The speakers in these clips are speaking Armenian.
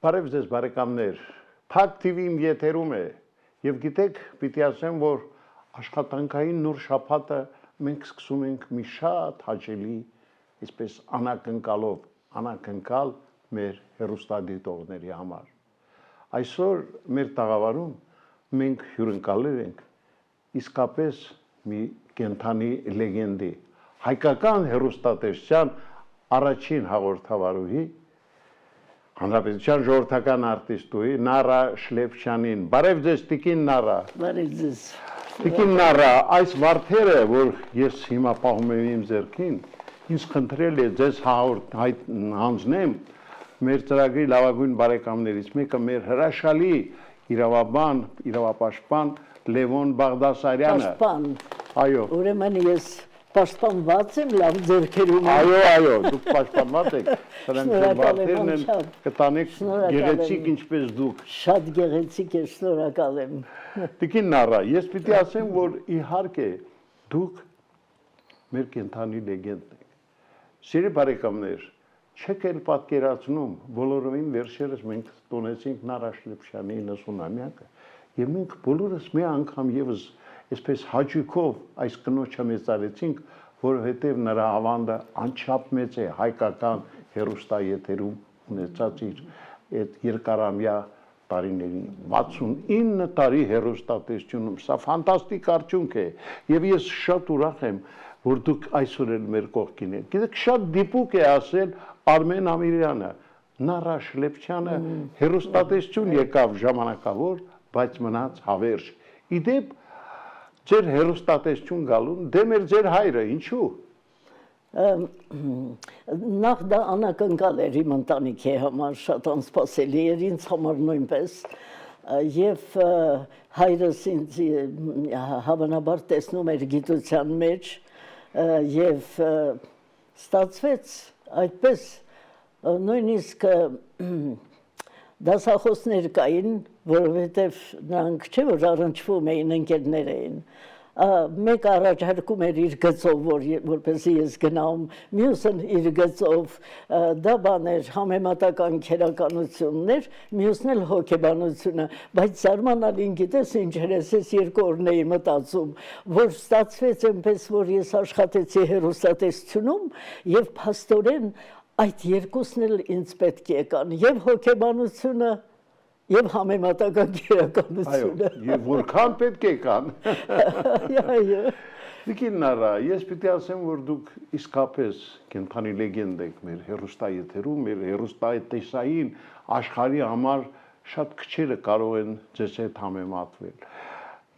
Բարև ձեզ բարեկամներ, Փակ TV-ին եթերում է եւ գիտեք, պիտի ասեմ, որ աշխատանքային նոր շաբաթը մենք սկսում ենք մի շատ հաճելի, այսպես անակնկալ մեր հեռուստադիտողների համար։ Այսօր մեր տաղավարում մենք հյուրընկալել ենք իսկապես մի կենթանի լեգենդի, հայկական հեռուստատեսության առաջին հաղորդավարուհի Հանրապետության ժողովրդական արտիստուհի Նարա Շլեփչյանին։ Բարև ձեզ Տիկին Նարա։ Բարև ձեզ։ Տիկին Նարա, այս վարդերը, որ ես հիմա պահում եմ իմ ձեռքին, ինձ խնդրել է ձեզ հանձնեմ մեր ծրագրի լավագույն բարեկամներից մեկը մեր հրաշալի իրավապաշտպան Լևոն Բաղդասարյանը։ Պաշտպան։ Այո։ Ուրեմն ես պաշտպանված եմ լավ ձեռքերում։ Այո, դուք պաշտպանված եք։ Սրանք վարդերն են կտանեք գեղեցիկ ինչպես դուք։ Շատ գեղեցիկ է, շնորհակալ եմ։ Տիկին Նարա, ես պիտի ասեմ, որ իհարկե դուք մեր կենթանի լեգենդն եք։ Սիրելի բարեկամներ, չեք էլ պատկերացնում, բոլորովին վերջերս մենք տոնեցինք Նարա Շլեփչյանի 90-ամյակը, եւ մենք բոլորս մի անգամ եւս այսպես հաճույքով այս կնոջը մեծարեցինք, որովհետև նրա ավանդը անչափ մեծ է հայկական հեռուստաեթերում ունեցած իր այդ երկարամյա տարիներին 69 տարի հեռուստատեսությունում, սա ֆանտաստիկ արդյունք է եւ ես շատ ուրախ եմ, որ դուք այսօր էլ մեր կողքին եք։ Գիտեք, շատ դիպուկ է ասել Արմեն Ամիրյանը, Նարա Շլեփչյանը հեռուստատեսություն եկավ ժամանակավոր, բայց մնաց հավերժ։ Իդեպ ձեր հեռուստատեսություն գալուն դեմ էր ձեր հայրը, ինչու։ Նախ դա անակնկալ էր իմ ընտանիքի համար, շատ անսպասելի էր ինձ համար նույնպես, եւ հայրս ինձ հավանաբար տեսնում էր գիտության մեջ եւ ստացվեց այդպես, նույնիսկ դասախոսներ կային, որովհետև նրանք չէ որ առնչվում էին, ընկերներ էին, մեկ առաջարկում էր իր գծով, որպեսզի ես գնամ, մյուսն իր գծով, դա բաներ համեմատական քերականություններ, մյուսն էլ հոգեբանությունը, բայց զարմանալին գիտես ինչ էր, ես երկու օրն էի մտածում, որ ստացվեց այնպես, որ ես աշխատեցի հեռուստատեսությունում եւ փաստորեն այդ երկուսն էլ ինձ պետք եկան, եւ հոգեբանությունը եւ համեմատական քերականությունը։ Այո, եւ որքան պետք է կան։ Այո։ Տիկին Նարա, ես պիտի ասեմ, որ դուք իսկապես կենթանի լեգենդ եք մեր հեռուստաեթերում, մեր հեռուստատեսային աշխարհի համար շատ քչերը կարող են ձեզ հետ համեմատվել։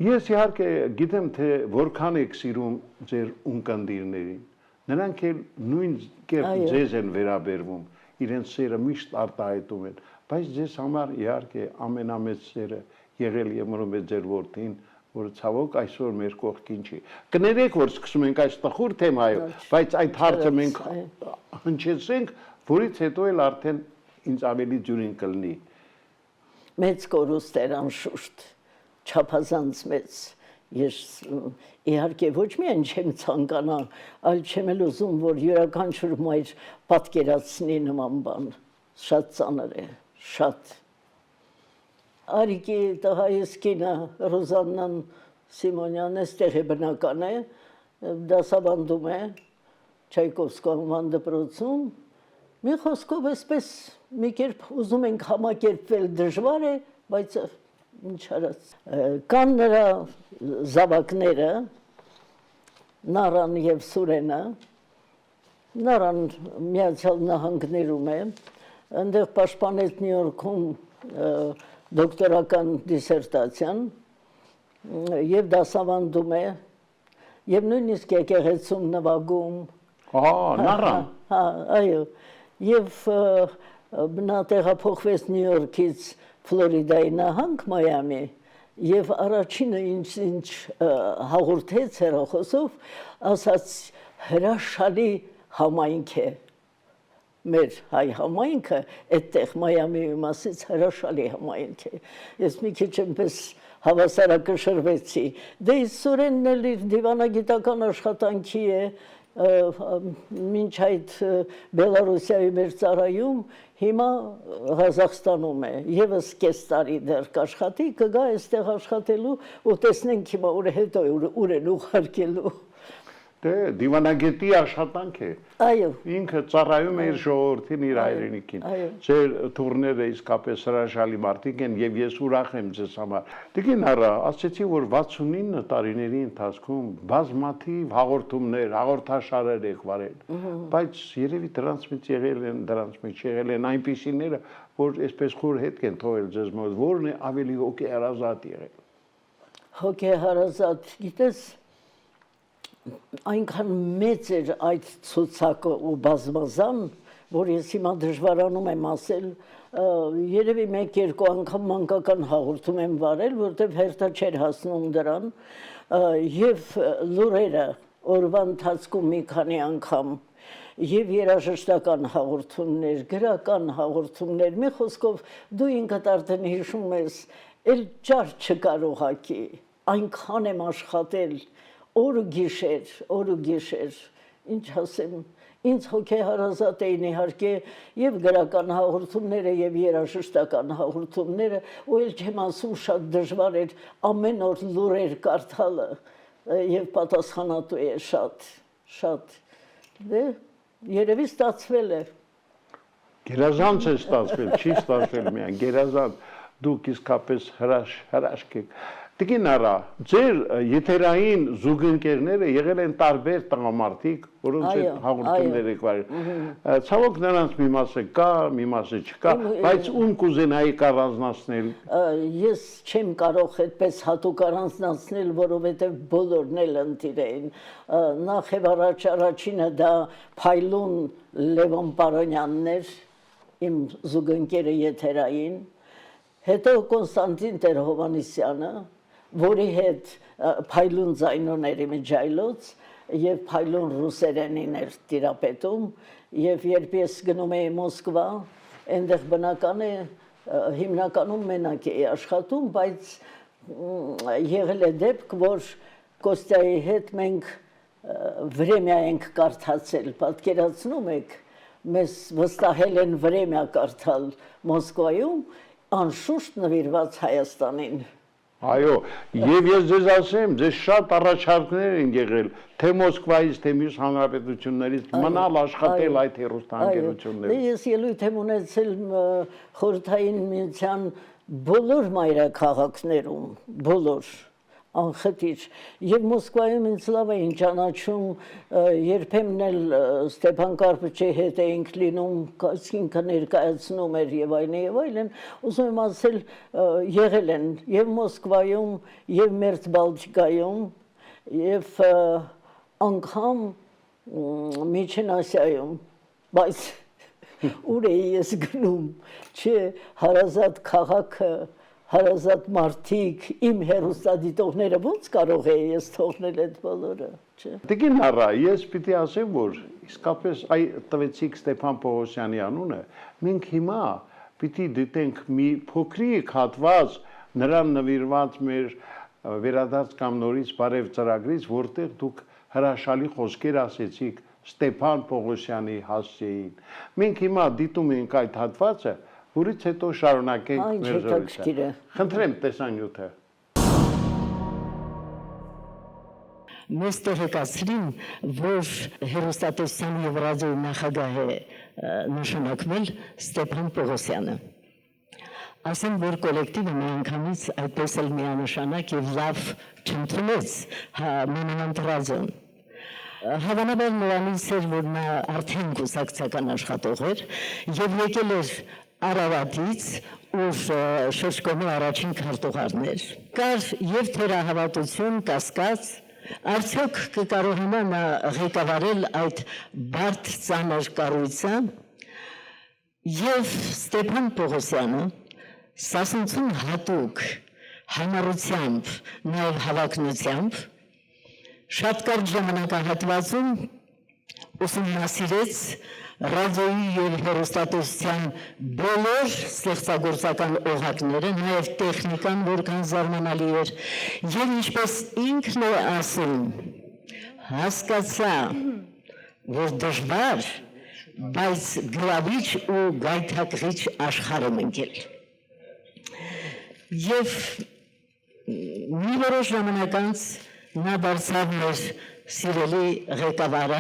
Ես իհարկե գիտեմ, թե որքան եք սիրում ձեր ունկնդիրներին։ Նրանք էլ նույն կերպ ձեզ են վերաբերվում, իրենց սերը միշտ արտահայտում են, բայց ձեզ համար իհարկե ամենամեծ սերը եղել եւ մնում է ձեր որդին, որը ցավոք այսօր մեր կողքին չի։ Կներեք, որ սկսում ենք այս տխուր թեմայով, բայց այդ հարցը մենք հնչեցրենք, որից հետո էլ արդեն ինձ ավելի ջուրին կլինի։ Մեծ կորուստ էր անշուշտ, չափազանց մեծ։ Ես իհարկե ոչ միայն չեմ ցանկանա, այլ չեմ էլ ուզում, որ յուրաքանչյուր մայր պատկերացնի նման բան։ Շատ ծանր է, շատ։ Արիկի տղայիս կինը Ռոզաննան Սիմոնյանն էստեղ է բնական է, դասավանդում է Չայկովսկու անվան դպրոցում։ Մի խոսքով այսպես մի կերպ ուզում ենք համակերպվել, դժվար է, բայց ինչ արած։ Կան նրա զավակները, Նարան եւ Սուրենը, Նարան Միացյալ Նահանգներում է, այնտեղ պաշտպանեց Նյու Յորքում դոկտորական դիսերտացիան եւ դասավանդում է եւ նույնիսկ եկեղեցում նվագում։ Նարան։ Հա, այո։ Եվ նա տեղափոխվեց Նյու Յորքից Ֆլորիդայի նահանգ Մայամի եւ առաջինը ինչ հաղորդեց հեռախոսով, ասաց հրաշալի համայնք է մեր հայ համայնքը, այդտեղ Մայամիում ասեց հրաշալի համայնք է։ Ես մի քիչ այնպես հավասարակշռվեցի։ Դե Սուրենն էլ իր դիվանագիտական աշխատանքի է մինչ այդ Բելարուսիայի մեր ծառայում, հիմա Ղազախստանում է, եւս կես տարի դեռ կաշխատի, կգա այստեղ աշխատելու ու տեսնենք հիմա ուր հետո ուր են ուղարկելու։ Դե դիվանագետի աշխատանք է։ Այո։ Ինքը ծառայում է իր ժողովրդին, իր հայրենիքին։ Ձեր թուրները իսկապես հրաշալի մարդիկ են եւ ես ուրախ եմ ձեզ համար։ Տիկին Արա, ասացի, որ 69 տարիների ընթացքում բազմաթիվ հաղորդումներ, հաղորդաշարեր եք վարել, բայց երևի դրանց մեջ եղել են այնպիսիները, որ այսպես խոր հետք են թողել ձեզ մոտ, որն է ավելի հոգեհարազատ եղել։ Հոգեհարազատ, գիտես, այնքան մեծ էր այդ ցուցակը ու բազմազան, որ ես հիմա դժվարանում եմ ասել, երևի 1-2 անգամ մանկական հաղորդում եմ վարել, որտեղ հերթը չէր հասնում դրան, եւ լուրերը օրվա ընթացքում մի քանի անգամ, եւ երաժշտական հաղորդումներ, գրական հաղորդումներ, մի խոսքով դու ինքդ արդեն հիշում ես, էլ ճար չկար ուղղակի, այնքան եմ աշխատել, օր ու գիշեր, ինչ ասեմ, ինձ հոգեհարազատ էին իհարկե եւ գրական հաղորդումները եւ երաժշտական հաղորդումները, ու էլ չեմ ասում շատ դժվար էր ամեն օր լուրեր կարդալը եւ պատասխանատու է շատ։ Դե երևի ստացվել է։ Գերազանց է ստացվել, չի ստացվել միայն, գերազանց, դուք իսկապես հրաշք եք։ Տիկին Արա, ձեր եթերային զուգընկերները եղել են տարբեր տղամարդիկ, որոնց հետ հաղորդումներ եք վարել։ Ցավոք նրանց մի մասը կա, մի մասը չկա, բայց ում կուզենայիք առանձնացնել։ Ես չեմ կարող այդպես հատուկ առանձնացնել, որովհետև բոլորն էլ ընտիր էին։ Նախ եւ առաջինը դա Փայլուն Լևոն Պարոնյանն էր, իմ զուգընկերը եթերային, հետո Կոնստանտին Տեր-Հովհաննիսյանը, որի հետ Փայլուն ձայնոներ իմիջայլոց եւ Փայլուն ռուսերենին էր տիրապետում եւ երբ ես գնում էի Մոսկվա, այնտեղ բնական է հիմնականում մենակ էի աշխատում, բայց եղել է դեպք, որ Կոստյայի հետ մենք վրեմյա ենք կարդացել, պատկերացնում եք, մեզ վստահել են վրեմյա կարդալ Մոսկվայում, անշուշտ նվիրված Հայաստանին։ Այո, եւ ես ձեզ ասեմ, ձեզ շատ առաջարկներ են եղել, թե Մոսկվայից, թե մյուս հանրապետություններից մնալ աշխատել այդ հեռուստաընկերություններում։ Ես ելույթ եմ ունեցել Խորհրդային Միության բոլոր մայրաքաղաքներում, բոլոր անխտիր, եւ Մոսկվայում ինձ լավ էին ճանաչում, երբեմն էլ Ստեփան Կարպեչի հետ էինք լինում, ինքը ներկայացնում էր եւ այլն, ուզում եմ ասել, եղել են եւ Մոսկվայում, եւ Մերձ Բալտիկայում, եւ անգամ Միջին Ասիայում, բայց ուր էի ես գնում, չէ, հարազատ քաղաքը, հարազատ մարդիկ, իմ հեռուստադիտողները ոնց կարող էի ես թողնել այդ բոլորը, չէ։ Տիկին Արա, ես պիտի ասեմ, որ իսկապես տվեցիք Ստեփան Պողոսյանի անունը, մենք հիմա պիտի դիտենք մի փոքրիկ հատված նրան նվիրված մեր վերադարձ կամ նորից բարև ծրագրից, որտեղ դուք հրաշալի խոսքեր ասեցիք Ստեփան Պողոսյանի հասցեին։ Մենք հիմա դիտում ենք այդ հատվածը, որից հետո շարունակենք մեր զրույցը։ Խնդրեմ տեսանյութը։ Մեզ տեղեկացրին, որ հեռուստատեսության եւ ռադիոյի նախագահ է նշանակվել Ստեփան Պողոսյանը։ Ասեմ, որ կոլեկտիվը միանգամից այդպես էլ միանշանակ եւ լավ չընդունեց Մանավանդ ռադիոն։ Հավանաբար նրանից էր, որ նա արդեն կուսակցական աշխատող էր եւ եկել էր Արարատից, ուր շրջկոմի առաջին քարտուղարն էր։ Կար եւ թերահավատություն, կասկած, արդյոք կկարողանա նա ղեկավարել այդ բարդ ծանր կառույցը, եւ Ստեփան Պողոսյանը սասնցուն հատուկ համառությամբ, նաեւ հավակնությամբ շատ կարճ ժամանակահատվածում ուսումնասիրեց ռադիոյի եւ հեռուստատեսության բոլոր ստեղծագործական օղակները, նաեւ տեխնիկան, որքան զարմանալի էր, եւ ինչպես ինքն է ասում, հասկացա, որ դժվար, բայց գրավիչ ու գայթակղիչ աշխարհ եմ ընկել։ Եվ մի որոշ ժամանակ անց նա դարձավ մեր սիրելի ղեկավարը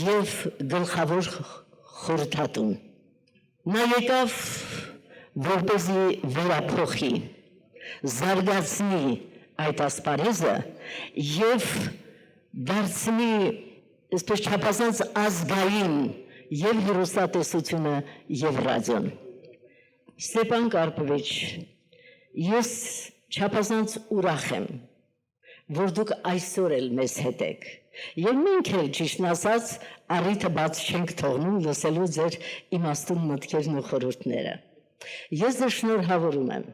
եւ գլխավոր խորհրդատուն։ Նա եկավ որպեսզի վերափոխի, զարգացնի այդ ասպարեզը եւ դարձնի այսպես չափազանց ազգային եւ հեռուստատեսությունը եւ ռադիոն։ Ստեփան Կարպովիչ, ես չափազանց ուրախ եմ, որ դուք այսօր էլ մեզ հետ եք, եւ մենք էլ ճիշտն ասած առիթը բաց չենք թողնում լսելու ձեր իմաստուն մտքերն ու խորհուրդները։ Ես ձեզ շնորհավորում եմ,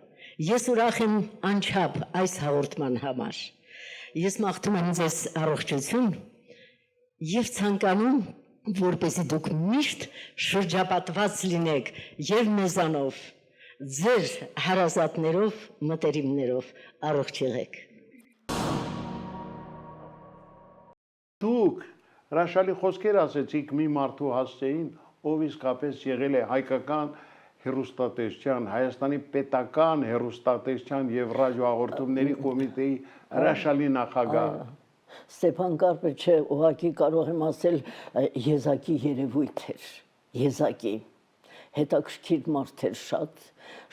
ես ուրախ եմ անչափ այս հաղորդման համար, ես մաղթում եմ ձեզ առողջություն եւ ցանկանում, որպեսզի դուք միշտ շրջապատված լինեք եւ մեզանով, ձեր հարազատներով, մտերիմներով առողջ եղեք։ Դուք հրաշալի խոսքեր ասեցիք մի մարդու հասցեին, ով իսկապես եղել է հայկական հեռուստատեսության, Հայաստանի պետական հեռուստատեսության եւ ռադիոհաղորդումների կոմիտեի հրաշալի նախագահ։ Ստեփան Կարպեչը ուղղակի կարող եմ ասել եզակի երևույթ էր, եզակի հետաքրքիր մարդ էր,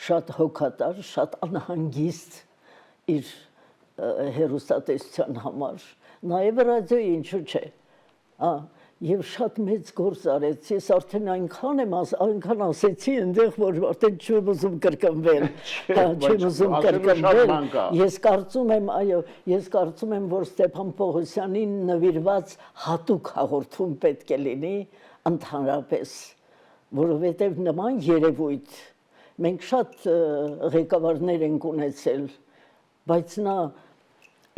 շատ հոգատար, շատ անհանգիստ իր հեռուստատեսության համար, նաև ռադիոյի ինչու՞ չէ, եւ շատ մեծ գործ արեց, ես արդեն այնքան ասեցի այնտեղ, որ արդեն չեմ ուզում կրկնվել, չեմ ուզում կրկնվել, ես կարծում եմ, որ Ստեփան Պողոսյանին նվիրված հատուկ հաղորդում պետք է լինի ընդհանրապես, որովհետև նման երևույթ, մենք շատ ղեկավարներ ենք ունեցել, բայց նա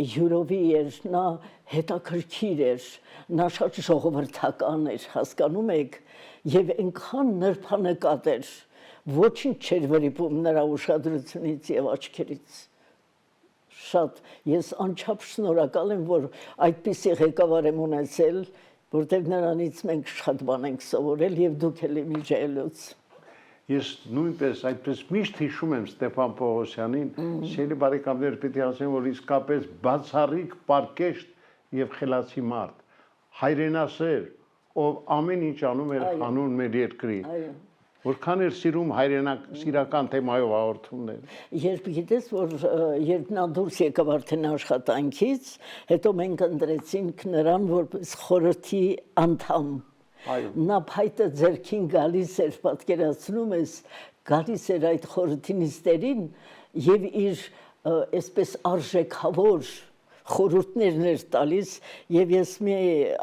յուրովի էր, նա հետաքրքիր էր, նա շատ ժողովրդական էր, հասկանում եք, եւ այնքան նրբանկատ էր, ոչինչ չէր վրիպում նրա ուշադրությունից եւ աչքերից։ Շատ, ես անչափ շնորհակալ եմ, որ այդպիսի ղեկավար եմ ունեցել, որտեղ նրանից մենք շատ բան ենք սովորել եւ դուք էլ իմիջելուց։ Ես նույնպես այդպես միշտ հիշում եմ Ստեփան Պողոսյանին, սիրելի բարեկամներ, պիտի ասեմ, որ իսկապես բացառիկ, պարկեշտ եւ խելացի մարդ, հայրենասեր, ով ամեն ինչ անում էր հանուն մեր երկրի, որքան էր սիրում սիրական թեմայով հաղորդումներ։ Երբ գիտես, որ երբ նա դուրս եկավ արդեն աշխատանքից, հետո մենք ընտրեցինք նրան որպես խորհրդի անդամ։ Նա փայտը ձերքին գալիս էր, պատկերացնում ես, գալիս էր այդ խորհրդի նիստերին եւ իր այսպես արժեքավոր խորհուրդներն էր տալիս եւ ես մի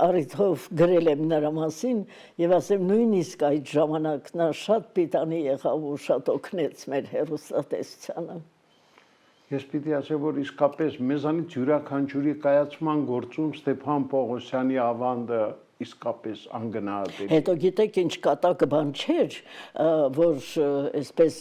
առիթով գրել եմ նրա մասին եւ ասեմ նույնիսկ այդ ժամանակ նա շատ պիտանի եղավ ու շատ օգնեց մեր հեռուստատեսությանը։ Ես պիտի ասեմ, որ իսկապես մեզանից յուրաքանչյուրի կայացման գործում Ստեփան Պողոսյանի ավանդը իսկապես անգնահատ է։ Հետո գիտեք ինչ կատակը բան չէր, որ այսպես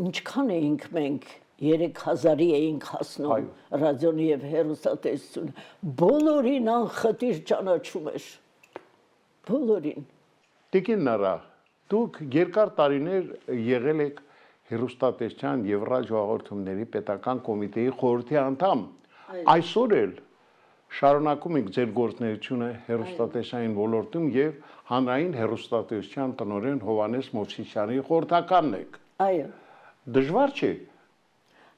ինչքան էինք մենք 3000-ի էինք հասնում ռադիոյի եւ հեռուստատեսությունը, բոլորին անխտիր ճանաչում էր, բոլորին։ Տիկին Նարա, դուք երկար տարիներ եղել եք հեռուստատեսության եւ ռադիոհաղորդումների պետական կոմիտեի խորհրդի անդամ, այսօր էլ շարունակում եք ձեր գործունեությունը հեռուստատեսային ոլորտում եւ հանրային հեռուստատեսության տնօրեն Հովհաննես Մովսիսյանի խորհրդականն եք։ Այո։ Դժվար չէ։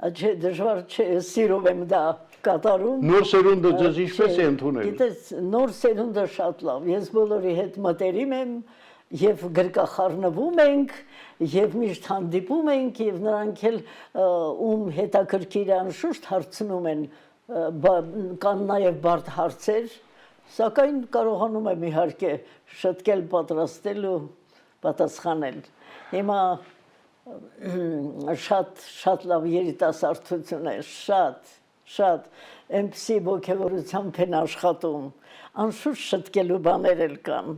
Չէ, դժվար չէ, սիրում եմ դա կատարում։ Նոր սերունդը ձեզ ինչպես է ընդունել։ Գիտես, նոր սերունդը շատ լավ, ես բոլորի հետ մտերիմ եմ եւ գրկախառնվում ենք եւ միշտ հանդիպում ենք եւ նրանք էլ ում հետաքրքիր անշուշտ հարցնում են, կան նաև բարդ հարցեր, սակայն կարողանում եմ իհարկե շտկել, պատրաստել ու պատասխանել։ Հիմա շատ լավ երիտասարդություն է, շատ այնպիսի ոգևորությամբ են աշխատում, անշուշտ շտկելու բաներ էլ կան,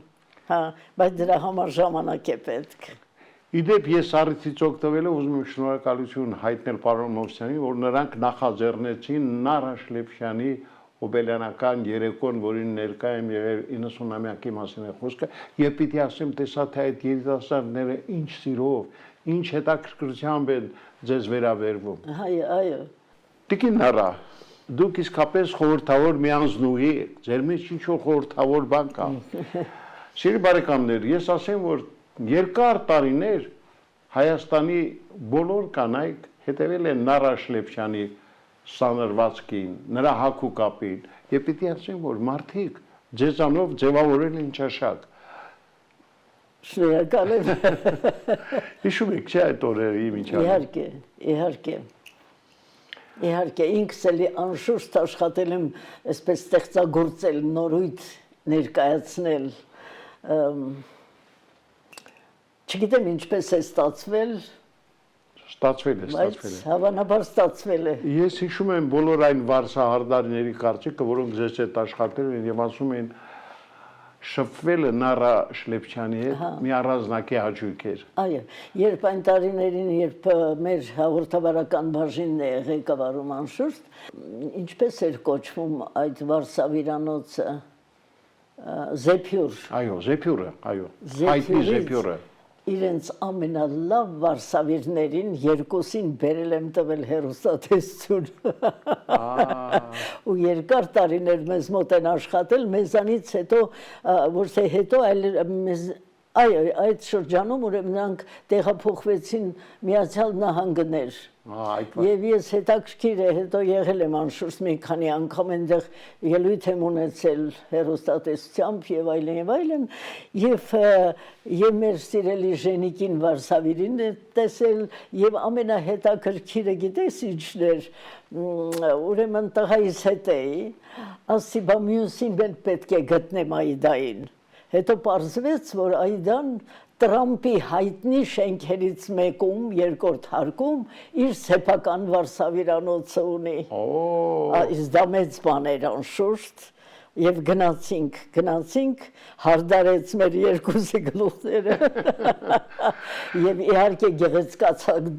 բայց դրա համար ժամանակ է պետք։ Իդեպ ես առիթից օգտվելով ուզում եմ շնորհակալություն հայտնել պարոն Մովսյանին, որ նրանք նախաձեռնեցին Նարա Շլեփյանի օբելյանական երեկոն, որին ներկա եմ եղել 90-ամյակի մասին է խոսքը, եւ պիտի ասեմ, տեսա թե այդ երիտասարդները ինչ սիրով, ինչ հետաքրքրությամբ են ձեզ վերաբերվում։ Այո։ Տիկին Նարա, դուք իսկապես խորհրդավոր մի անձնուհի եք, ձեր մեջ ինչ-որ խորհրդավոր բան կա։ Սիրելի բարեկամներ, ես ասեմ, որ երկար տարիներ Հայաստանի բոլոր կանայք հետևել են Նարա Շլեփչյանի սանրվածքին, նրա հագուկապին, եւ պիտի ասեմ, որ մարդիկ ձեզանով ձևավորել են ճաշակ։ Շնորհակալ եմ։ Հիշում եք, չէ՞ այդ օրերը իմ ինչ Իհարկե, ինքս էլ անշուշտ աշխատել եմ այսպես ստեղծագործել, նորույթ ներկայացնել։ Չգիտեմ ինչպես է ստացվել, Ստացվել է։ բայց հավանաբար ստացվել է։ Ես հիշում եմ բոլոր այն վարսահարդարների կարծիքը, որոնք ձեզ հետ աշխատել են եւ ասում են շփվելը Նարա Շլեփչյանի հետ մի առանձնակի հաճույք էր։ Այո, երբ այն տարիներին, երբ մեր հաղորդավարական բաժինն է ղեկավարում անշուշտ, ինչպես էր կոչվում այդ վարսավիրանոցը, Զեփյուր։ Այո, Զեփյուրը, այո։ Հայտնի Զեփյուրը։ Իրենց ամենալավ վարսավիրներին երկուսին բերել եմ տվել հեռուստատեսություն։ Ու երկար տարիներ մեզ մոտ են աշխատել, մեզանից հետո, ոչ թե հետո, այլ այդ շրջանում ուրեմն նրանք տեղափոխվեցին Միացյալ Նահանգներ։ Եվ ես հետաքրքիր է, հետո եղել եմ անշուշտ մի քանի անգամ այնտեղ ելույթ եմ ունեցել հեռուստատեսությամբ եւ այլն, եւ մեր սիրելի Ժենիկին Վարսավիրին տեսել եւ ամենահետաքրքիրը գիտես ինչն էր, ուրեմն տղայիս հետ էի, ասի բա մյուսին պետք է գտնեմ Այդային։ Հետո պարզվեց, որ Այդան Տրամպի հայտնի շենքերից մեկում, երկրորդ հարկում, իր սեփական վարսավիրանոցը ունի։ Իսկ դա մեծ բան էր անշուշտ, եւ գնացինք, հարդարեց մեր երկուսի գլուխները, եւ իհարկե գեղեցկացակ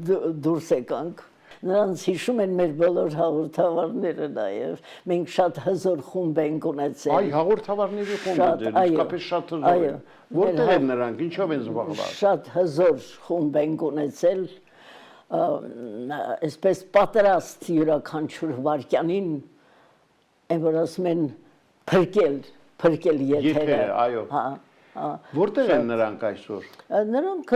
դուրս եկանք։ Նրանց հիշում են մեր բոլոր հաղորդավարները նաև, մենք շատ հզոր խումբ ենք ունեցել։ Այ հաղորդավարների խումբը դեր, իսկապես շատ հզոր են։ Որտեղ են նրանք, ինչով են զբաղված։ Շատ հզոր խումբ ենք ունեցել, այսպես պատրաստ յուրաքանչյուր վարքյանին, այն որ ասում են փրկել եթերը։ Այո։ Որտեղ են նրանք այսօր։ Նրանք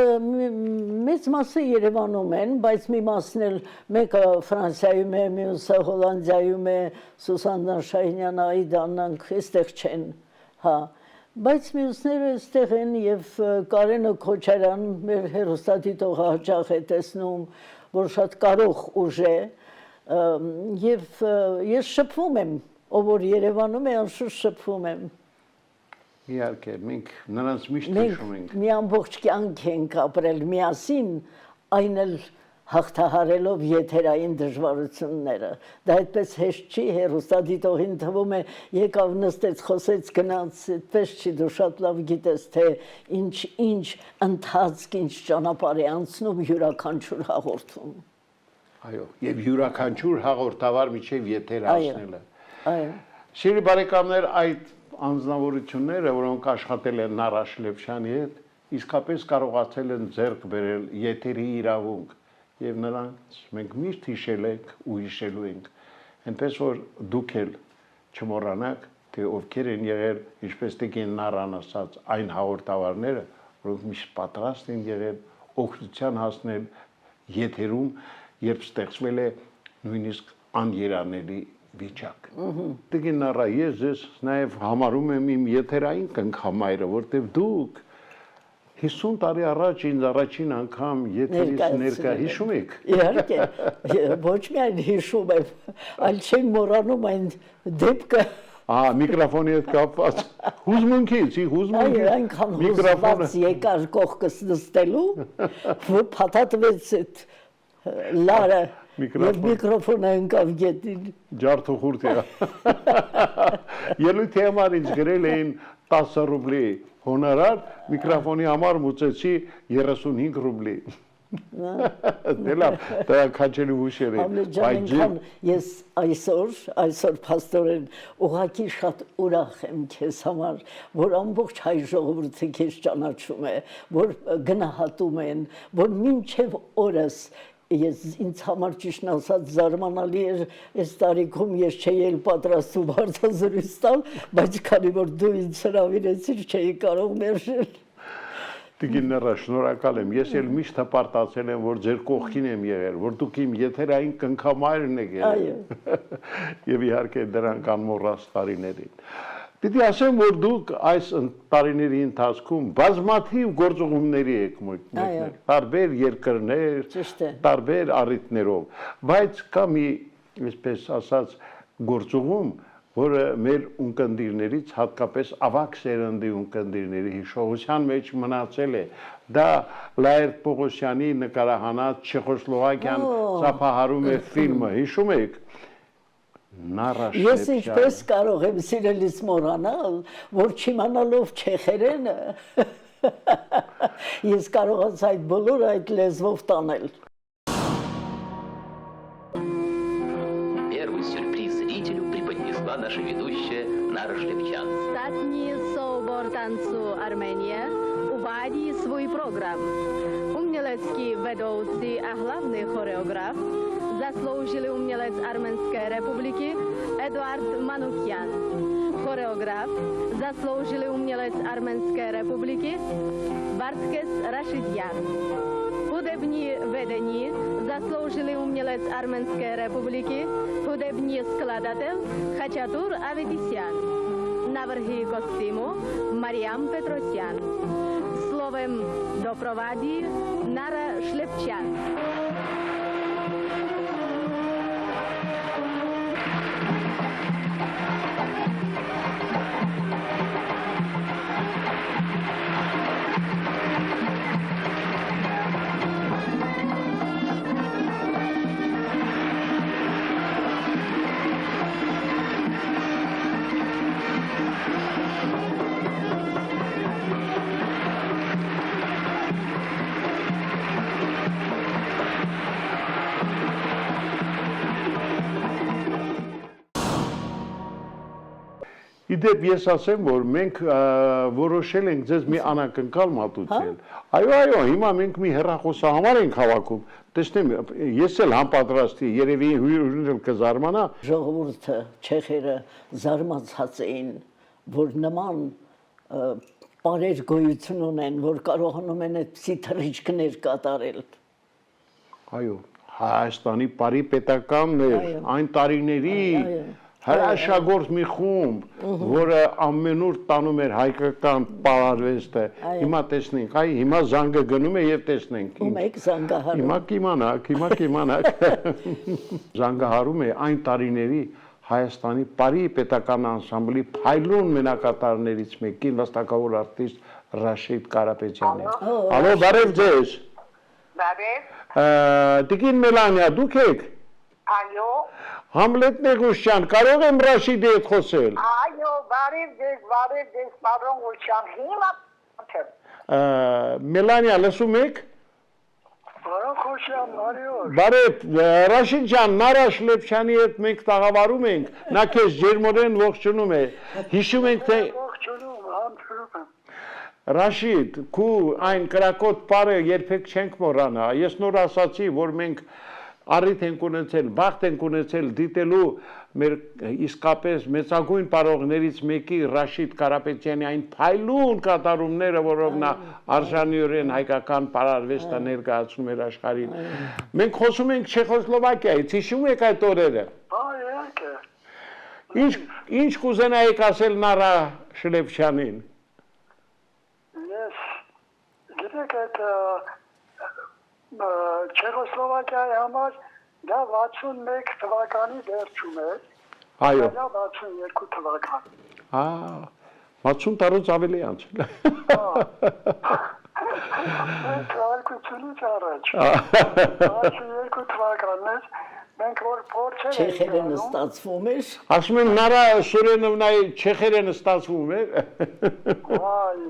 մեծ մասը Երևանում են, բայց մի մասն էլ մեկը Ֆրանսիայում է, մյուսը Հոլանդիայում է, Սուսաննա Շահինյանը, Այդանանք այստեղ չեն, բայց մյուսները այստեղ են եւ Կարենը Քոչարյան, մեր հեռուստադիտողը հաճախ է տեսնում, որ շատ կարող ուժ է եւ ես շփվում եմ, ով որ Երևանում է, անշուշտ շփվում եմ։ Իհարկե, մենք նրանց միշտ հիշում ենք։ Մի ամբողջ կյանք ենք ապրել միասին, այն էլ հաղթահարելով եթերային դժվարությունները։ Դա այդպես հեշտ չի, հեռուստադիտողին թվում է եկավ նստեց, խոսեց, գնաց, այդպես չի, դու շատ լավ գիտես, թե ինչ ընթացք, ինչ ճանապարհ է անցնում յուրաքանչյուր հաղորդում։ Այո, եւ յուրաքանչյուր հաղորդավար միջև եթեր հասնելը։ Այո։ Սիրելի բարեկամներ, այդ անձնավորությունները, որոնք աշխատել են Նարա Շլեփչյանի հետ, իսկապես կարողացել են ձեռք բերել եթերի իրավունք եւ նրանց մենք միշտ հիշել ենք ու հիշելու ենք։ Այնպես որ դուք էլ չմոռանաք, թե ովքեր են եղել, ինչպես տիկին Նարան ասաց, այն հաղորդավարները, որոնք միշտ պատրաստ են եղել օգնության հասնել եթերում, երբ ստեղծվել է նույնիսկ աներանելի վիճակ։ Տիկին Նարա, ես ձեզ նաև համարում եմ իմ եթերային կնքամայրը, որտեղ դուք 50 տարի առաջ ինձ առաջին անգամ եթերից ներկա հիշում եք։ Իհարկե, ոչ միայն հիշում եմ, այլ չեմ մոռանում այն դեպքը։ Միկրոֆոնի հետ կապված հուզմունքից, Այո, այնքան հուզված եկար կողքս նստելու, որ փաթաթվեց այդ լարը եւ միկրոֆոնը ընկավ գետին։ Ջարդուխուրդ եղա։ Ելույթի համար ինձ գրել էին 10 ռուբլի հոնորար, միկրոֆոնի համար մուծեցի 35 ռուբլի։ Դե լավ, դա քաչելի հուշեր է։ Ամեջան ինքան ես այսօր փաստորեն ուղղակի շատ ուրախ եմ քեզ համար, որ ամբողջ հայ ժողովուրդը քեզ ճանաչում է, որ գնահատում են, որ մինչև օրս ինձ համար ճիշտ ասած զարմանալի էր այս տարիքում ես չէի էլ պատրաստում հարցազրույց տալ, բայց քանի որ դու ինձ հրավիրեցիր չէի կարող մերժել։ Տիկինները շնորհակալ եմ, ես էլ միշտ հպարտացել եմ, որ ձեր կողքին եմ եղել, որ դուք իմ եթերային կնքամայրն եք եղել։ Եվ իհարկե դրանք անմոռաց տարիներին։ Պիտի ասեմ, որ դուք այս տարիների ընթացքում բազմաթիվ գործողումների եք մեկնել, տարբեր երկրներ, տարբեր առիթներով, բայց կա մի, այսպես ասած, գործողում, որը մեր ունկնդիրներից, հատկապես ավագ սերնդի ունկնդիրների հիշողության մեջ մնացել է, դա Լայերտ Պողոսյանի նկարահանած Չեխոսլովակիան ծափահարում է ֆիլմը, հիշում եք։ Ես ինչպես կարող եմ սիրելիս մոռանալ, որ չիմանալով չեխերենը, ես կարողացա այդ բոլոր այդ լեզվով տանել։ Первый сюрприз зрителю преподнесла наша ведущая Нара Шлепчан. Ostatni soubor tancu Armenie uvádí svůj program. Umělecký vedoucí a hlavní choreograf, zasloužilý umělec Arménské republiky Eduard Manukyan. Choreograf, zasloužilý umělec Arménské republiky Bartkes Rashidyan. Hudební vedení, zasloužilý umělec Arménské republiky, hudební skladatel Chachatur Avedisyan. Navrhy kostýmu Mariam Petrosyan. Slovem doprovádí Nara Šlepčan. Իդեպ ես ասեմ, որ մենք որոշել ենք ձեզ մի անակնկալ մատուցել։ Այո, հիմա մենք մի հեռախոսահամար ենք հավաքում։ Տեսնեմ, ես էլ համապատրաստ եմ, երևի հյուրն էլ կզարմանա։ Ժողովուրդը, չեխերը զարմացած էին, որ նման բարեր գոյություն ունեն, որ կարողանում են այդպիսի թռիչքներ կատարել։ Այո, Հայաստանի բարի պետականն էր այն տարիների հրաշագործ մի խումբ, որը ամենուր տանում էր հայկական պարարվեստը։ Հիմա տեսնենք, հիմա զանգը գնում է եւ տեսնենք։ Ում եք զանգահարում։ Հիմա կիմանաք։ Զանգահարում է այն տարիների Հայաստանի բարի պետական անսամբլի փայլուն մենակատարներից մեկին վաստակավոր արտիստ Ռաշիդ Կարապետյանն։ Ալո, բարև ձեզ։ Բարև։ Տիկին Մելանիա, դուք եք։ Այո։ Համլետ Նեգուշյան, կարող եմ Ռաշիդի հետ խոսել։ Այո, բարև ձեզ, պարոն Գուշյան, հիմա Մելանիա, լսում եք։ Պարոն Գուշյան, բարև։ Բարև, Ռաշիդ ջան, Նարա Շլեպչյանի հետ մենք տաղավարում ենք, նա քեզ ջերմորեն ողջունում է։ Հիշում ենք թե Ողջունում, համբուրում եմ։ Ռաշիդ, քու այն կրակոտ պարը երբեք չենք մոռանա։ Ես նոր ասացի, որ մենք առիթ ենք ունեցել, բախտ ենք ունեցել դիտելու մեր իսկապես մեծագույն պարողներից մեկի Ռաշիդ Կարապետյանի այն փայլուն կատարումները, որով նա արժանիորեն հայկական պարարվեստը ներկայացնում էր աշխարհին։ Մենք խոսում ենք Չեխոսլովակիայից, հիշում եք այդ օրերը։ Ինչ կուզենայիք ասել Նարա Շլեպչյանին։ Ես գիտեք այդ Չեխոսլովակիայի համար դա 61 թվականի վերջում է։ Այո։ Դա 62 թվական։ 60 տարուց ավելի անցել։ Ծաղկությունից առաջ։ 62 թվականն էր, մենք որ փորձել ենք։ Չեխերենը ստացվում էր։ Ասում եմ Նարա Սուրենովնայի չեխերենը ստացվում էր։ Այ,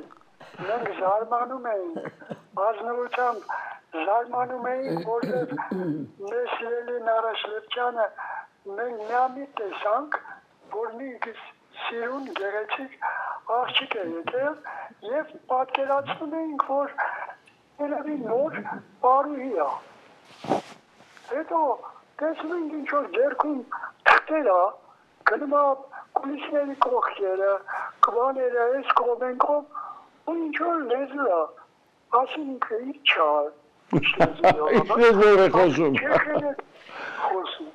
մենք զարմանում էինք, ազնվությամբ զարմանում էինք, որտեղ մեր սիրելի Նարա Շլեպչյանը մենք միամիտ տեսանք, որ մի սիրուն գեղեցիկ աղջիկ է եկել եւ պատկերացնում էինք, որ երևի նոր բարուհի է։ Հետո տեսնում ենք ինչ որ ձեռքում թղթեր է, գնում է կուլիսների կողքերը, կվաները, այս կողմ են կողմ, ու ինչ որ լեզու է, ասենք ինչ է, Ինչպես որ է խոսում։ խոսում։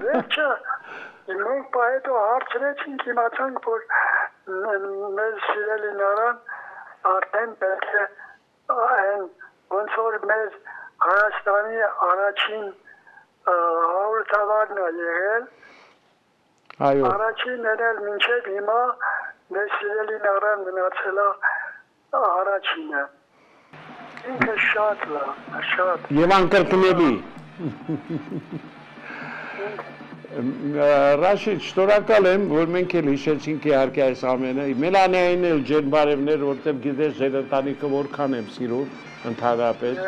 Վերջը մենք հետո հարցրեցինք, իմացանք, որ մեր սիրելի Նարան արդեն պետք է այն ոնց որ մեր Հայաստանի առաջին հաղորդավարն է եղել, Այո։ առաջին էլ մինչև հիմա մեր սիրելի Նարան մնացել է առաջինը։ Ինքը շատ լավ, շատ։ Եվ անկրկնելի։ Ռաշիդ, շնորհակալ եմ, որ մենք էլ հիշեցինք իհարկե այս ամենը։ Մելանիային էլ ջեր բարևներ, որտեղ գիտես ձեր ընտանիքը որքան եմ սիրում ընդհանրապես։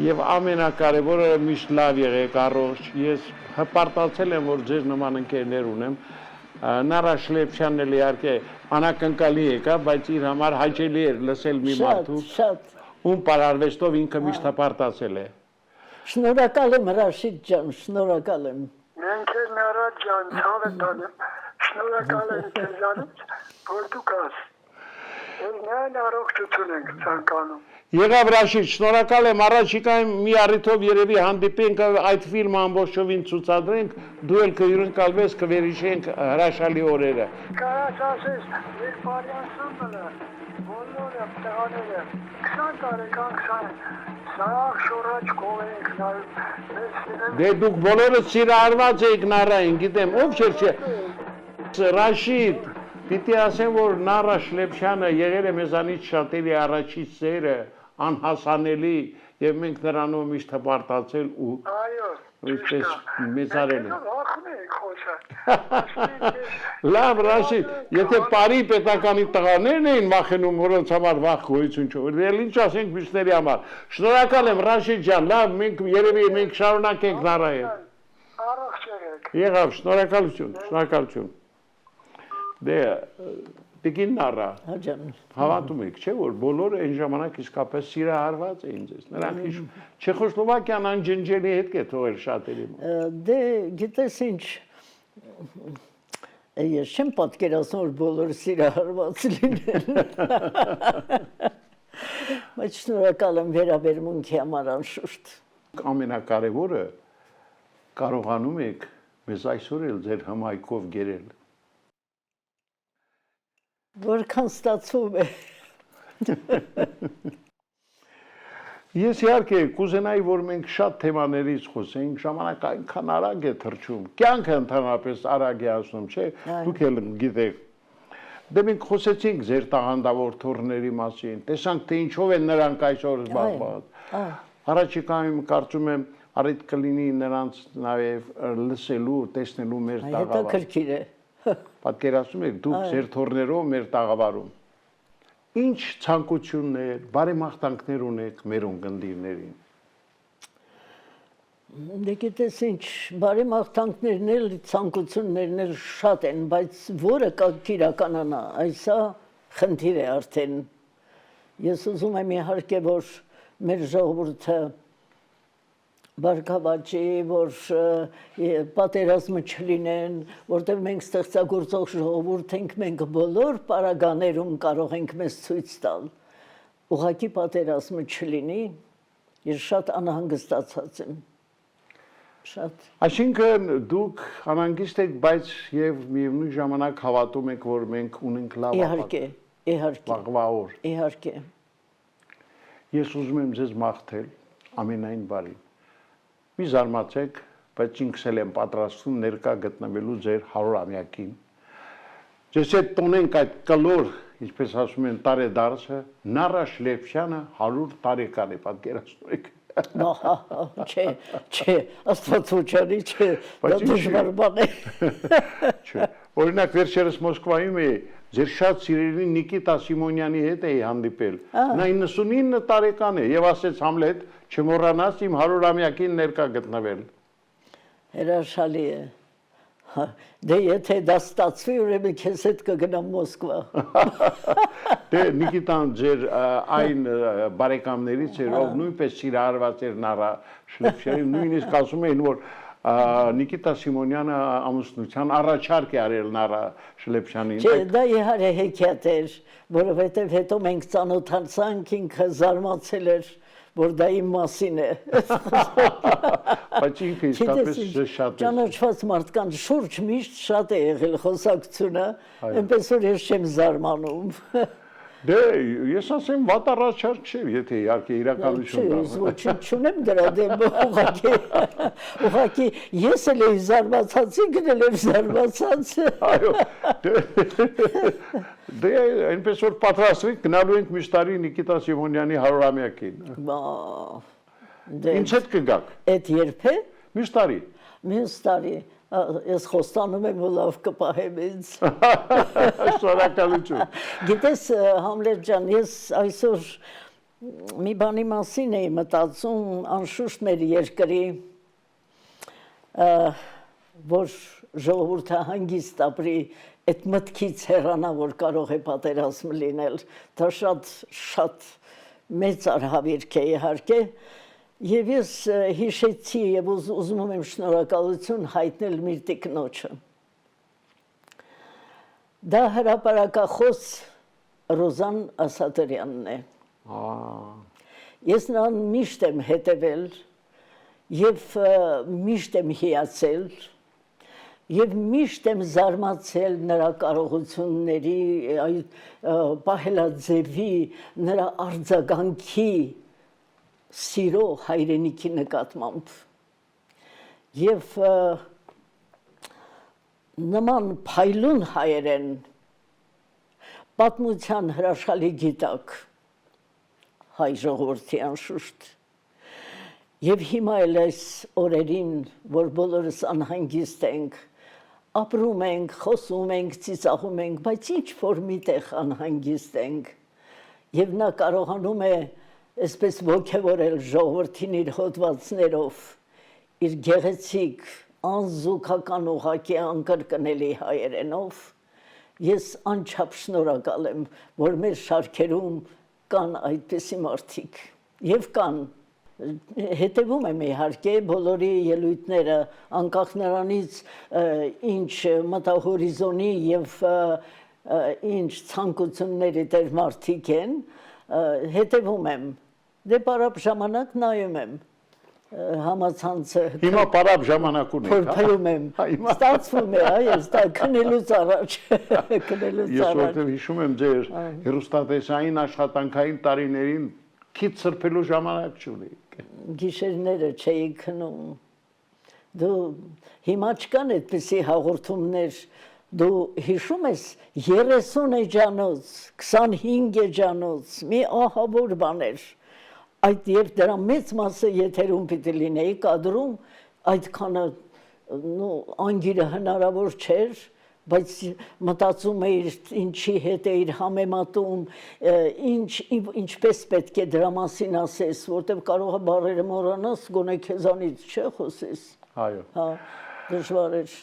Եվ ամենակարևորը միշտ լավ եղեք, առողջ։ Ես հպարտացել եմ, որ ձեր նման ընկերներ ունեմ։ Նարա Շլեպչյանն էլ իհարկե անակնկալի եկա, բայց իր համար հաճելի էր լսել մի մարդու, ում պարարվեստով ինքը միշտ հպարտացել է։ Շնորհակալ եմ Ռաշիդ ջան, շնորհակալ եմ։ Մենք էլ Նարա ջան, ցավ եմ տանում, շնորհակալ եմ քեզանից, որ դու կաս։ Մենք առողջություն ենք ցանկանում։ Եղավ Ռաշիդ, շնորհակալ եմ, առաջիկայում մի առիթով երևի հանդիպենք, այդ ֆիլմը ամբողջովին ցուցադրենք, դու էլ կհյուրընկալվես, կվերհիշենք հրաշալի օրերը։ Կարաս ասես, երբարի անսամբլը, բոլորը տղաները, 20 տարեկան 20, սաղ շորաչ կով ենք նայում, Դե դուք բոլորս սիրահարված էիք Նարային, գիտեմ, ով չէր չէ։ Ռաշիդ, պիտի ասեմ, որ Նարա Շլեպչյանը եղել է մեզանից շատերի առաջից ծերը, անհասանելի, եւ մենք նրանով միշտ հպարտացել ու ինչպես մեծարել Լավ, Ռաշիդ, եթե Պարի պետականի տղաներն էին մախենում, որոնց համար վաղ գոյություն չուներ, դե ինչ ասենք մյուսների համար։ Շնորհակալ եմ Ռաշիդ ջան, լավ, մենք երևի մենք շարունակենք Նարայի հետ։ առողջ եղեք։ Եղավ, շնորհակալություն, շնորհակալություն։ Դե Տիկին Նարա, հավատում եք, չէ՞ որ բոլորը այն ժամանակ իսկապես սիրահարված էին ձեզ։ Նրանք հիշում Չեխոսլովակիան անջնջելի հետ է թողել շատերի մոտ։ Դե գիտես ինչ, ես չեմ պատկերացնում, որ բոլորը սիրահարված լինեն։ Բայց շնորհակալ եմ վերաբերմունքի համար անշուշտ։ Ամենակարևորը կարողանում եք մեզ այսօր էլ ձեր հմայքով գերել։ Որքան ստացվում է։ Ես իհարկե կուզենայի, որ մենք շատ թեմաներից խոսենք, ժամանակը այնքան արագ է թռչում, կյանքը ընդհանրապես արագ է անցնում, չէ՞, դուք էլ գիտեք։ Դե մենք խոսեցինք ձեր տաղանդավոր թոռների մասին, տեսանք թե ինչով են նրանք այսօր զբաղված։ Առաջիկայում կարծում եմ առիթ կլինի նրանց նաև լսելու, տեսնելու մեր տաղավարը։ Հետաքրքիր է։ Պատկերացնում եք դուք ձեր թոռներով մեր տաղավարում։ Ինչ ցանկություններ, բարեմաղթանքներ ունեք մեր ունկնդիրներին։ Դե գիտես ինչ, բարեմաղթանքներն էլ, ցանկություններն էլ շատ են, բայց որը կիրականանա, այսա խնդիր է արդեն։ Ես ուզում եմ իհարկե, որ մեր ժողովուրդը բարգավաճի, որ պատերազմը չլինեն, որտեղ մենք ստեղծագործող ժողովուրդ ենք, մենք բոլոր պարագաներում կարող ենք մեզ ցույց տալ։ Ուղղակի պատերազմը չլինի, ես շատ անհանգստացած եմ։ Շատ։ Այսինքն դուք անհանգիստ եք, բայց եւ միևնույն ժամանակ հավատում եք, որ մենք ունենք լավ Իհարկե, իհարկե։ վաղվա օր։ Իհարկե։ Ես ուզում եմ ձեզ մաղթել ամենայն բարի։ Մի զարմացեք, բայց ինքս էլ եմ պատրաստվում ներկա գտնվելու ձեր 100-ամյակին։ Ձեզ հետ տոնենք այդ կլոր, ինչպես ասում են, տարեդարձը, Նարա Շլեպչյանը 100 տարեկան է, պատկերացնում եք։ Չէ, Աստված ուչանի, չէ, դա դժվար բան է։ Չէ, օրինակ վերջերս Մոսկվայում էի, ձեր շատ սիրելի Նիկիտա Սիմոնյանի հետ էի հանդիպել։ Նա 99 տարեկան է եւ ասեց Համլետ, չմոռանաս իմ 100-ամյակին ներկա գտնվել։ Հրաշալի է։ Դե եթե դա ստացվի, ուրեմն քեզ հետ կգնամ Մոսկվա։ Դե Նիկիտան ձեր այն բարեկամներից էր, ով նույնպես սիրահարված էր Նարա Շլեփչյանին, նույնիսկ ասում էին, որ Նիկիտա Սիմոնյանը ամուսնության առաջարկ է արել Նարա Շլեփչյանին։ Չէ, դա իհարկե հեքիաթ էր, որովհետև հետո մենք ծանոթացանք, ինքը զարմացել էր, որ դա իմ մասին է։ Բայց ինքը իսկապես շատ է։ Ճանաչված մարդկանց շուրջ միշտ շատ է եղել խոսակցությունը, այնպես որ ես չեմ զարմանում։ Դե ես ասեմ վատ առաջարկ չէ, եթե իհարկե իրականություն Ես ոչինչ չունեմ դրա դեմ, ուղղակի ես էլ եմ զարմացած, ինքն էլ եմ զարմացած։ Այո, դե այնպես որ պատրաստվենք գնալու ենք մյուս տարի Նիկիտա Սիմոնյանի 100-ամյակին։ Ինչ հետ կգաք։ Այդ երբ է։ Մյուս տարի։ Մյուս տարի ես խոստանում եմ, որ լավ կպահեմ ինձ։ Շնորհակալություն։ Գիտես Համլետ ջան, ես այսօր մի բանի մասին էի մտածում, անշուշտ մեր երկրի, որ ժողովուրդը հանգիստ ապրի, այդ մտքից հեռանա, որ կարող է պատերազմ լինել, դա շատ մեծ արհավիրք է իհարկե։ Եվ ես հիշեցի եւ ուզում եմ շնորհակալություն հայտնել Միրտիկ կնոջը։ Դա հրապարակախոս Ռոզան Ասատրյանն է։ Ես նրան միշտ եմ հետևել եւ միշտ եմ հիացել եւ միշտ եմ զարմացել նրա կարողությունների, պահելաձևի, նրա արձագանքի սիրո հայրենիքի նկատմամբ եւ նման փայլուն հայերեն պատմության հրաշալի գիտակ հայ ժողովրդի անշուշտ եւ հիմա էլ այս օրերին, որ բոլորս անհանգիստ ենք, ապրում ենք, խոսում ենք, ծիծաղում ենք, բայց ինչ որ միտեղ անհանգիստ ենք եւ նա կարողանում է այսպես ոգևորել ժողովրդին իր հոդվածներով, իր գեղեցիկ, անզուգական ուղղակի անկրկնելի հայերենով, ես անչափ շնորհակալ եմ, որ մեր շարքերում կան այդպիսի մարդիկ, եւ կան, հետևում եմ իհարկե բոլորի ելույթները, անկախ նրանից ինչ մտահորիզոնի եւ ինչ ցանկությունների դեր մարդիկ են, հետևում եմ, դե պարապ ժամանակ նայում եմ համացանցը։ Հիմա պարապ ժամանակ ունենք, փորփրում եմ, ստացվում է, այս դա քնելուց առաջ, Ես որտեղ հիշում եմ ձեր հեռուստատեսային աշխատանքային տարիներին քիչ սրբելու ժամանակ չունեիք։ Գիշերները չէի քնում։ Դու հիմա չկան այդպիսի հաղորդումներ, դու հիշում ես 30 էջանոց, 25 էջանոց, մի ահավոր բաներ, այդ երբ դրա մեծ մասը եթերում պիտի լինեի կադրում, այդքանը անգիրը հնարավոր չէր, բայց մտածում էիր ինչի հետ էիր համեմատում, ինչպես պետք է դրա մասին ասես, որտեղ կարող է բառերը մոռանաս, գոնե քեզանից չէ խոսես։ Այո։ Հա, դժվար էր։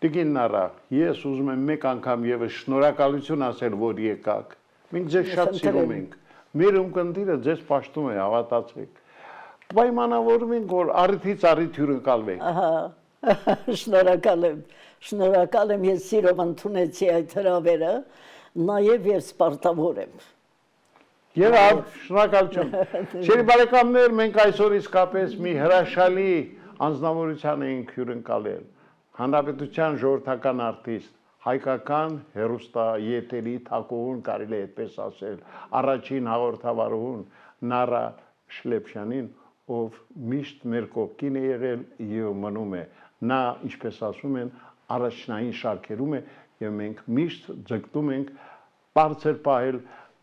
Տիկին Նարա, ես ուզում եմ մեկ անգամ եւս շնորհակալություն ասել, որ եկաք։ Մենք ձեզ շատ սիրում ենք։ Մեր ունկնդիրը ձեզ պաշտում է, հավատացեք։ Պայմանավորում ենք, որ առիթից առիթ հյուրընկալվենք։ Ահա, շնորհակալ եմ, ես սիրով ընդունեցի այդ հրավերը, նաև ես սպարտավոր եմ։ Եվ շնորհակալություն։ Շերի բարեկամներ, մենք այսօր իսկապես մի հրաշալի անձնավորության ենք հյուրընկալել։ Հանրապետության ժողովրդական արտիստ, հայկական հեռուստաեթերի թագուհուն, կարելի է այդպես ասել, առաջին հաղորդավարուհուն Նարա Շլեփչյանին, ով միշտ մեր կողքին է եղել եւ մնում է։ Նա, ինչպես ասում են, առաջնային շարքերում է եւ մենք միշտ ձգտում ենք բարձր պահել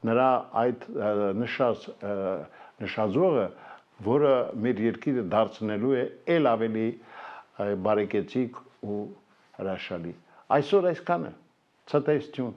նրա այդ նշաձողը, որը մեր երկիրը դարձնելու է ել ավելի բարեկեցիկ ու հրաշալի։ Այսօր այսքանը, ցտեսություն։